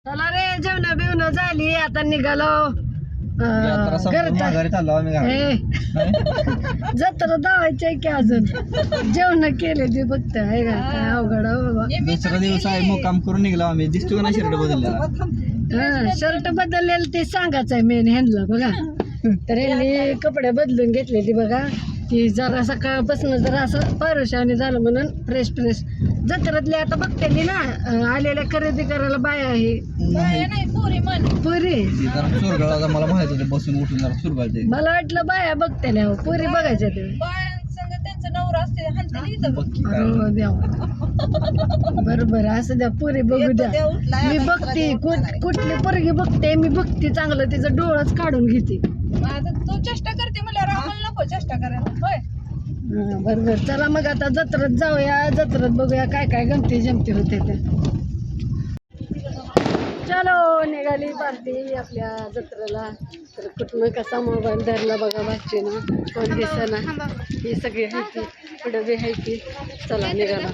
चला रे जेवण बिवणं झाली आता निघालो जत्रा धावायची की अजून जेवण केले ते बघत आहे का काय अवघड बाबा. दुसरा दिवस आहे मुक्काम करून निघलो आम्ही. दिसतो का शर्ट बदललेला शर्ट बदललेलं ते सांगायचं आहे मेन ह्यांना बघा. तर यांनी कपडे बदलून घेतले ती बघा ती जरा सकाळपासून जरा असं पारुशाने झालं म्हणून फ्रेश जत्रातली आता बघते ना आलेल्या खरेदी करायला बाया आहे पुरी मला माहित होतं बसून उठून जरा सुरगायचे. मला वाटलं बाया बघते ना पुरी बघायच्या ते बरोबर असं द्या पुरी बघू द्या. मी बघते कुठली पोरगी बघते मी बघते चांगलं तिचं डोळाच काढून घेते. तू चेष्टा करते मला रामाला नको चेष्टा करायला होय. बरोबर चला मग आता जत्रात जाऊया जत्रात बघूया काय काय गमती जमती होते ते. चलो निघाली पार्टी आपल्या जत्रेला. तर कुठनं कसा मोबाईल धरला बघा वाचते ना कोण दिसेना ही सगळी आहे पुढे बी आहे की. चला निघाला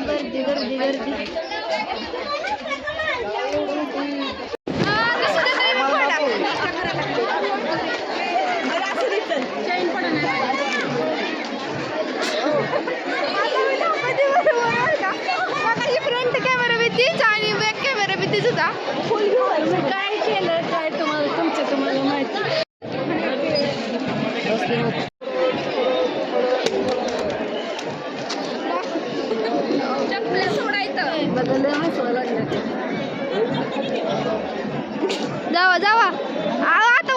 गर्दी गर्दी गर्दी. फ्रंट कॅमेरा भीतीच आणि बॅक कॅमेरा भीतीच होता. काय केलं काय तुम्हाला माहिती. चपल्या सोडायचं बदलले हसवा लागले. जावा जावा आता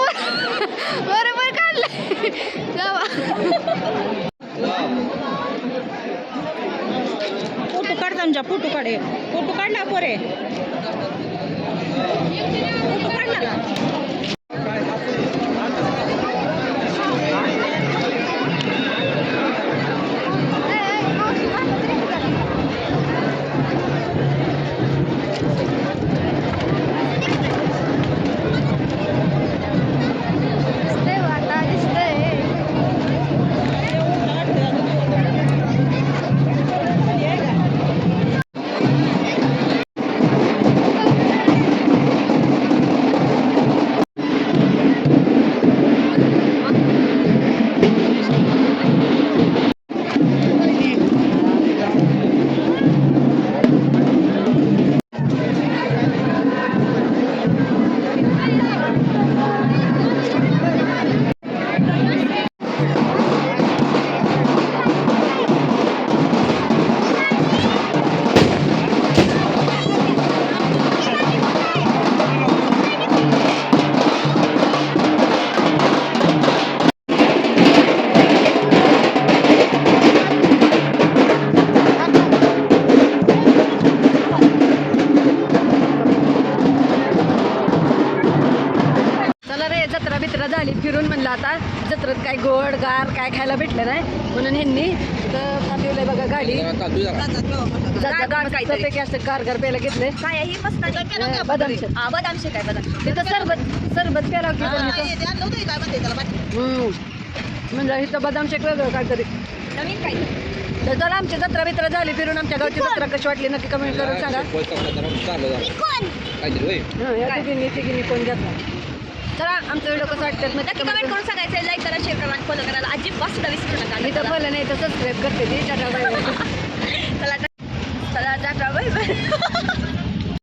बरोबर काढलं जावा. फोटो काढ तुमच्या फोटो काढला पोरे फोटो काढला. जत्रा बित्रा झाली फिरून म्हणलं आता जत्रेत काय गोड गार काय खायला भेटलं नाही म्हणून ह्यांनी तापवलंय बघा गाडी. पैकी असं गार गार प्यायला घेतले बदाम शेक आहे तिथं सरबत प्यायला म्हणजे इथं बदाम शेक वेगळं काहीतरी नवीन काय. तर चला आमची जत्रा बित्रा झाली फिरून आमच्या गावची जत्रा कशी वाटली नक्की कमेंट करून सांगा. तिघींनी कोण घेतला. चला आमचा व्हिडिओ कसं वाटतं नक्की कमेंट करून सांगायचं. लाईक करा शेअर करा आणि फॉलो करायला अजिबात सुद्धा विसरू नका. इथं बोललं नाही तर सबस्क्राईब करते ती. Tata bye. चला टाटा बाय बाय.